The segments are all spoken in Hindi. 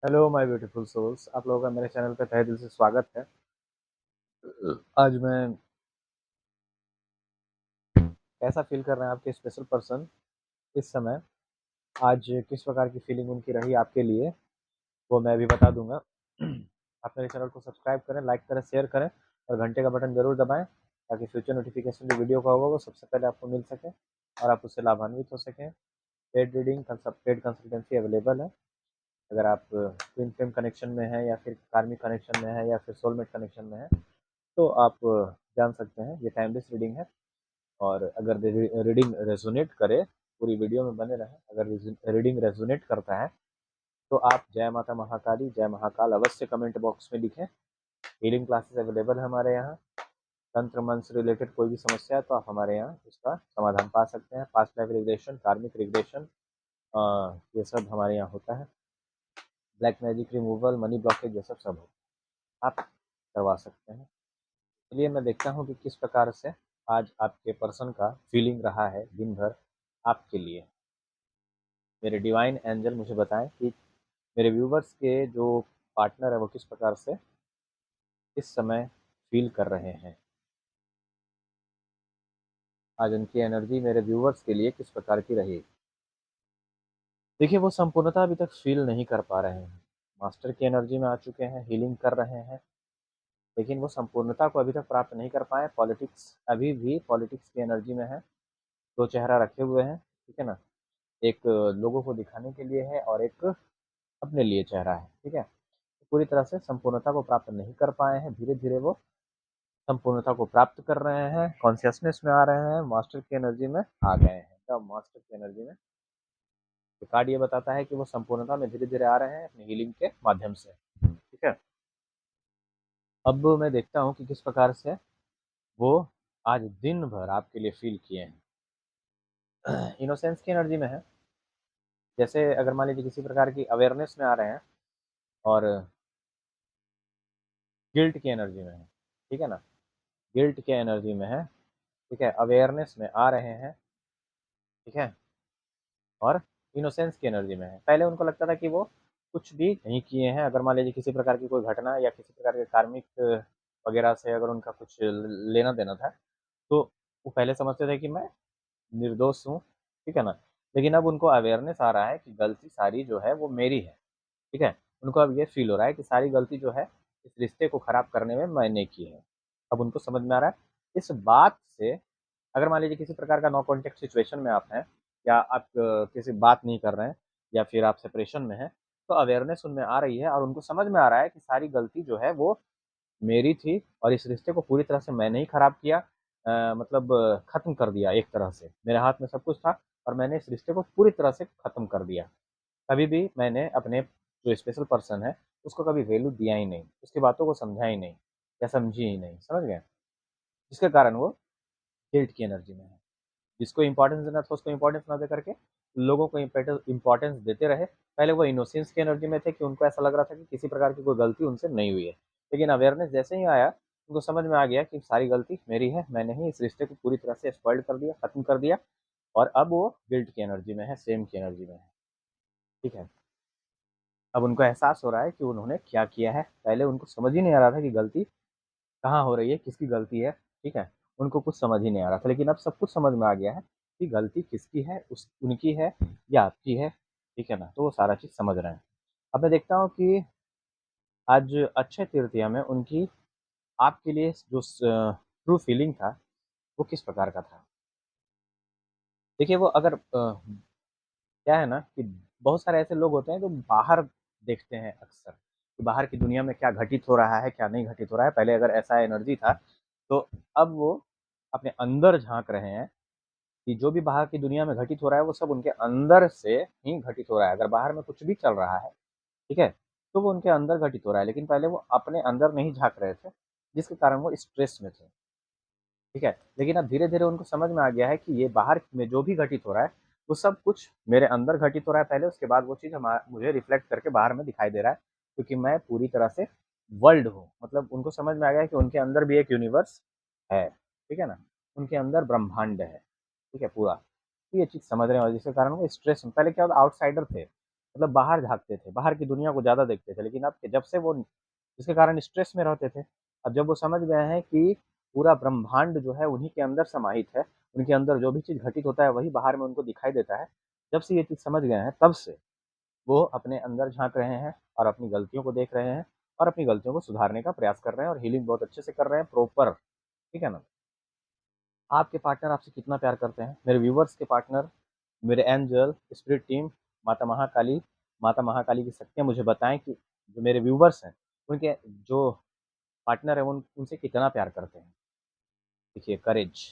Hello my beautiful souls. आप लोगों का मेरे चैनल पे तहे दिल से स्वागत है। आज मैं कैसा फील कर रहे हैं आपके स्पेशल पर्सन इस समय, आज किस प्रकार की फीलिंग उनकी रही आपके लिए, वो मैं भी बता दूंगा। आप मेरे चैनल को सब्सक्राइब करें, लाइक करें, शेयर करें और घंटे का बटन जरूर दबाएं ताकि फ्यूचर नोटिफिकेशन जो वीडियो का होगा वो सबसे पहले आपको मिल सके और आप उससे लाभान्वित हो सकें। Paid reading paid consultancy available है। अगर आप ट्विन फ्लेम कनेक्शन में हैं या फिर कार्मिक कनेक्शन में है या फिर सोलमेट कनेक्शन में है तो आप जान सकते हैं। ये टाइमलेस रीडिंग है और अगर रीडिंग रेजोनेट करे, पूरी वीडियो में बने रहें। अगर रीडिंग रेजोनेट करता है तो आप जय माता महाकाली, जय महाकाल अवश्य कमेंट बॉक्स में लिखें। हीलिंग क्लासेस अवेलेबल है हमारे यहाँ। तंत्र मंत्र से रिलेटेड कोई भी समस्या है तो आप हमारे यहाँ उसका समाधान पा सकते हैं। पास्ट लाइफ रिग्रेशन, कार्मिक रिग्रेशन, ये सब हमारे यहाँ होता है। Black magic removal, money blockage, ये सब आप करवा सकते हैं। चलिए मैं देखता हूँ कि किस प्रकार से आज आपके पर्सन का फीलिंग रहा है दिन भर आपके लिए। मेरे डिवाइन एंजल मुझे बताएं कि मेरे व्यूवर्स के जो पार्टनर है वो किस प्रकार से इस समय फील कर रहे हैं। आज उनकी एनर्जी मेरे व्यूवर्स के लिए किस प्रकार की रही। देखिए, वो संपूर्णता अभी तक फील नहीं कर पा रहे हैं। मास्टर की एनर्जी में आ चुके हैं, हीलिंग कर रहे हैं, लेकिन वो संपूर्णता को अभी तक प्राप्त नहीं कर पाए। पॉलिटिक्स, अभी भी पॉलिटिक्स की एनर्जी में है। दो चेहरा रखे हुए हैं, ठीक है ना। एक लोगों को दिखाने के लिए है और एक अपने लिए चेहरा है, ठीक है। पूरी तरह से संपूर्णता को प्राप्त नहीं कर पाए हैं। धीरे धीरे वो संपूर्णता को प्राप्त कर रहे हैं, कॉन्शियसनेस में आ रहे हैं, मास्टर की एनर्जी में आ गए हैं। तब मास्टर की एनर्जी में तो कार्ड ये बताता है कि वो संपूर्णता में धीरे धीरे आ रहे हैं अपनी हीलिंग के माध्यम से, ठीक है। अब मैं देखता हूँ कि किस प्रकार से वो आज दिन भर आपके लिए फील किए हैं। इनोसेंस की एनर्जी में है। जैसे अगर मान लीजिए किसी प्रकार की अवेयरनेस में आ रहे हैं और गिल्ट की एनर्जी में है, ठीक है ना। गिल्ट के एनर्जी में है, ठीक है। अवेयरनेस में आ रहे हैं, ठीक है। और इनोसेंस की एनर्जी में है। पहले उनको लगता था कि वो कुछ भी नहीं किए हैं। अगर मान लीजिए किसी प्रकार की कोई घटना या किसी प्रकार के कार्मिक वगैरह से अगर उनका कुछ लेना देना था तो वो पहले समझते थे कि मैं निर्दोष हूँ, ठीक है ना। लेकिन अब उनको अवेयरनेस आ रहा है कि गलती सारी जो है वो मेरी है, ठीक है। उनको अब ये फील हो रहा है कि सारी गलती जो है इस रिश्ते को खराब करने में मैंने की है। अब उनको समझ में आ रहा है इस बात से। अगर मान लीजिए किसी प्रकार का नो कॉन्टेक्ट सिचुएशन में आप हैं या आप किसी बात नहीं कर रहे हैं या फिर आप सेपरेशन में हैं तो अवेयरनेस उनमें आ रही है और उनको समझ में आ रहा है कि सारी गलती जो है वो मेरी थी और इस रिश्ते को पूरी तरह से मैंने ही खराब किया। मतलब खत्म कर दिया। एक तरह से मेरे हाथ में सब कुछ था और मैंने इस रिश्ते को पूरी तरह से खत्म कर दिया। कभी भी मैंने अपने जो स्पेशल पर्सन है उसको कभी वैल्यू दिया ही नहीं, उसकी बातों को समझा ही नहीं या समझी ही नहीं, समझ गए। जिसके कारण वो गिल्ट की एनर्जी में है। जिसको इंपॉर्टेंस देना था उसको इंपॉर्टेंस ना दे करके लोगों को इंपॉर्टेंस देते रहे। पहले वो इनोसेंस की एनर्जी में थे कि उनको ऐसा लग रहा था कि किसी प्रकार की कोई गलती उनसे नहीं हुई है। लेकिन अवेयरनेस जैसे ही आया उनको समझ में आ गया कि सारी गलती मेरी है, मैंने ही इस रिश्ते को पूरी तरह से स्पॉइल कर दिया, खत्म कर दिया। और अब वो गिल्ट की एनर्जी में है, सेम की एनर्जी में है, ठीक है। अब उनको एहसास हो रहा है कि उन्होंने क्या किया है। पहले उनको समझ ही नहीं आ रहा था कि गलती कहाँ हो रही है, किसकी गलती है, ठीक है। उनको कुछ समझ ही नहीं आ रहा था, लेकिन अब सब कुछ समझ में आ गया है कि गलती किसकी है, उस उनकी है या आपकी है, ठीक है ना। तो वो सारा चीज़ समझ रहे हैं। अब मैं देखता हूँ कि आज अक्षय तृतीया में उनकी आपके लिए जो ट्रू फीलिंग था वो किस प्रकार का था। देखिए, वो अगर क्या है ना कि बहुत सारे ऐसे लोग होते हैं जो बाहर देखते हैं अक्सर कि बाहर की दुनिया में क्या घटित हो रहा है, क्या नहीं घटित हो रहा है। पहले अगर ऐसा एनर्जी था तो अब वो अपने अंदर झांक रहे हैं कि जो भी बाहर की दुनिया में घटित हो रहा है वो सब उनके अंदर से ही घटित हो रहा है। अगर बाहर में कुछ भी चल रहा है, ठीक है, तो वो उनके अंदर घटित हो रहा है। लेकिन पहले वो अपने अंदर नहीं झांक रहे थे, जिसके कारण वो स्ट्रेस में थे, ठीक है। लेकिन अब धीरे धीरे उनको समझ में आ गया है कि ये बाहर में जो भी घटित हो रहा है वो सब कुछ मेरे अंदर घटित हो रहा है पहले, उसके बाद वो चीज़ मुझे रिफ्लेक्ट करके बाहर में दिखाई दे रहा है। क्योंकि मैं पूरी तरह से वर्ल्ड हूँ। मतलब उनको समझ में आ गया है कि उनके अंदर भी एक यूनिवर्स है, ठीक है ना। उनके अंदर ब्रह्मांड है, ठीक है, पूरा। तो ये चीज़ समझ रहे हैं और जिसके कारण वो स्ट्रेस में, पहले क्या होता आउटसाइडर थे, मतलब बाहर झाँकते थे, बाहर की दुनिया को ज़्यादा देखते थे। लेकिन अब जब से वो जिसके कारण स्ट्रेस में रहते थे, अब जब वो समझ गए हैं कि पूरा ब्रह्मांड जो है उन्हीं के अंदर समाहित है, उनके अंदर जो भी चीज़ घटित होता है वही बाहर में उनको दिखाई देता है। जब से ये चीज़ समझ गए हैं तब से वो अपने अंदर झाँक रहे हैं और अपनी गलतियों को देख रहे हैं और अपनी गलतियों को सुधारने का प्रयास कर रहे हैं और हीलिंग बहुत अच्छे से कर रहे हैं प्रॉपर, ठीक है ना? आपके पार्टनर आपसे कितना प्यार करते हैं? मेरे व्यूअर्स के पार्टनर, मेरे एंजल, स्पिरिट टीम, माता महाकाली की शक्तियाँ मुझे बताएँ कि जो मेरे व्यूअर्स हैं, उनके जो पार्टनर है उनसे कितना प्यार करते हैं। देखिए करेज,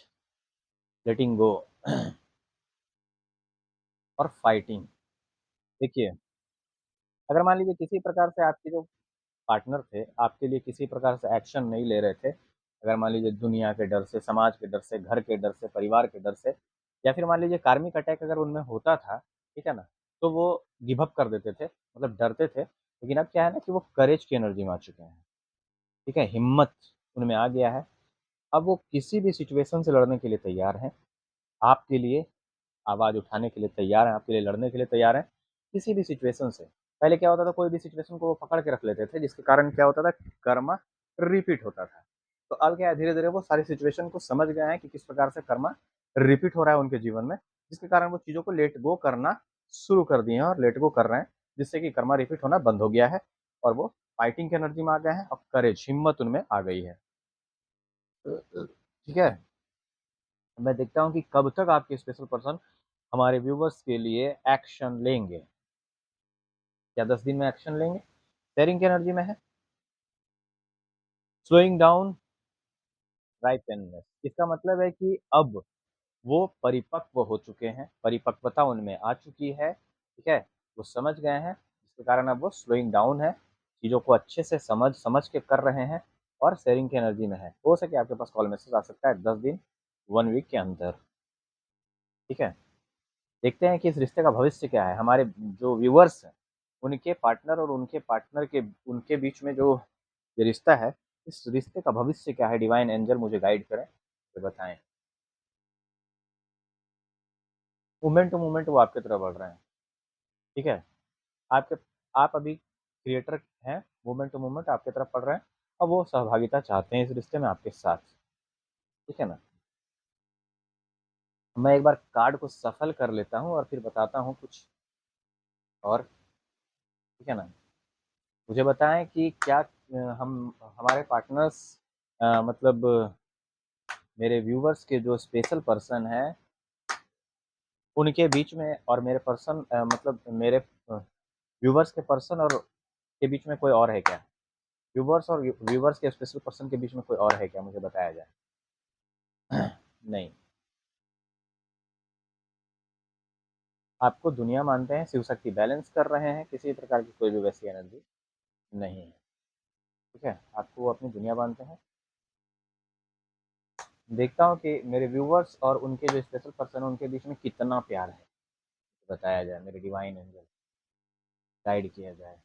लेटिंग गो और फाइटिंग। देखिए, अगर मान लीजिए किसी प्रकार से आपके जो पार्टनर थे, आपके लिए किसी प्रकार से एक्शन नहीं ले रहे थे, अगर मान लीजिए दुनिया के डर से, समाज के डर से, घर के डर से, परिवार के डर से, या फिर मान लीजिए कार्मिक अटैक अगर उनमें होता था, ठीक है ना? तो वो गिव अप कर देते थे, मतलब डरते थे। लेकिन अब क्या है ना कि वो करेज की एनर्जी में आ चुके हैं, ठीक है? हिम्मत उनमें आ गया है। अब वो किसी भी सिचुएशन से लड़ने के लिए तैयार हैं। आपके लिए आवाज़ उठाने के लिए तैयार हैं, आपके लिए लड़ने के लिए तैयार हैं, किसी भी सिचुएशन से। पहले क्या होता था, कोई भी सिचुएशन को वो पकड़ के रख लेते थे, जिसके कारण क्या होता था, कर्मा रिपीट होता था। तो अब क्या है, धीरे-धीरे वो सारी सिचुएशन को समझ गए हैं कि किस प्रकार से कर्मा रिपीट हो रहा है उनके जीवन में, जिसके कारण वो चीज़ों को लेट गो करना शुरू कर दिए हैं और लेट गो कर रहे हैं, जिससे कि कर्मा रिपीट होना बंद हो गया है और वो फाइटिंग की एनर्जी में आ गए हैं और करेज, हिम्मत उनमें आ गई है। ठीक है? मैं देखता हूँ कि कब तक आपके स्पेशल पर्सन हमारे व्यूवर्स के लिए एक्शन लेंगे। क्या 10 दिन में एक्शन लेंगे? शेयरिंग की एनर्जी में है। स्लोइंग डाउन राइपनेस, इसका मतलब है कि अब वो परिपक्व हो चुके हैं, परिपक्वता उनमें आ चुकी है, ठीक है? वो समझ गए हैं, जिसके कारण अब वो स्लोइंग डाउन है, चीज़ों को अच्छे से समझ समझ के कर रहे हैं और शेयरिंग की एनर्जी में है। हो सके आपके पास कॉल मैसेज आ सकता है 10 दिन, 1 वीक के अंदर, ठीक है? देखते हैं कि इस रिश्ते का भविष्य क्या है। हमारे जो व्यूअर्स हैं, उनके पार्टनर और उनके बीच में जो ये रिश्ता है, इस रिश्ते का भविष्य क्या है? डिवाइन एंजल मुझे गाइड करें, मुझे बताएँ। मोमेंट टू मोमेंट वो आपकी तरफ बढ़ रहे हैं, ठीक है? आपके आप अभी क्रिएटर हैं, मोमेंट टू मोमेंट आपकी तरफ बढ़ रहे हैं और वो सहभागिता चाहते हैं इस रिश्ते में आपके साथ, ठीक है ना? मैं एक बार कार्ड को सफल कर लेता हूँ और फिर बताता हूँ कुछ और, ठीक है ना? मुझे बताएँ कि क्या हम हमारे पार्टनर्स मतलब मेरे व्यूवर्स के जो स्पेशल पर्सन हैं, उनके बीच में और मेरे पर्सन मतलब मेरे व्यूवर्स के पर्सन और के बीच में कोई और है क्या? व्यूवर्स और व्यूवर्स के स्पेशल पर्सन के बीच में कोई और है क्या? मुझे बताया जाए। नहीं, आपको दुनिया मानते हैं, शिव शक्ति बैलेंस कर रहे हैं, किसी प्रकार की कोई भी वैसी एनर्जी नहीं है, ठीक है? आपको वो अपनी दुनिया मानते हैं। देखता हूँ कि मेरे व्यूवर्स और उनके जो स्पेशल पर्सन है, उनके बीच में कितना प्यार है, बताया जाए, मेरे डिवाइन एंजल गाइड किया जाए।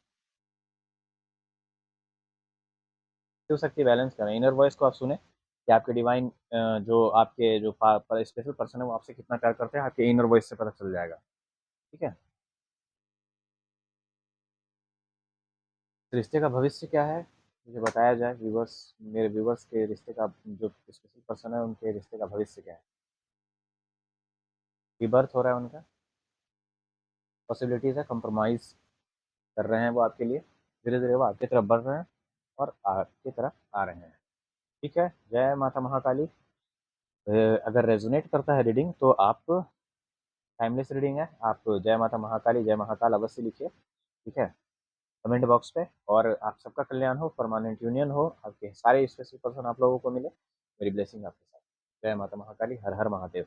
शिव शक्ति बैलेंस करें, इनर वॉइस को आप सुने कि आपके डिवाइन जो आपके जो स्पेशल पर्सन है वो आपसे कितना प्यार करते हैं, आपके इनर वॉइस से पता चल जाएगा, ठीक है? रिश्ते का भविष्य क्या है, मुझे बताया जाए। व्यूवर्स, मेरे व्यूवर्स के रिश्ते का जो स्पेशल पर्सन है उनके रिश्ते का भविष्य क्या है? रीबर्थ हो रहा है उनका, पॉसिबिलिटीज़ है, कंप्रोमाइज़ कर रहे हैं वो आपके लिए, धीरे धीरे वो आपकी तरफ बढ़ रहे हैं और आपकी तरफ आ रहे हैं, ठीक है? जय माता महाकाली। अगर रेजोनेट करता है रीडिंग तो आप, टाइमलेस रीडिंग है, आप जय माता महाकाली, जय महाकाल अवश्य लिखिए, ठीक है? कमेंट बॉक्स पे। और आप सबका कल्याण हो, परमानेंट यूनियन हो, आपके सारे स्पेशल पर्सन आप लोगों को मिले, मेरी ब्लेसिंग आपके साथ। जय माता महाकाली, हर हर महादेव।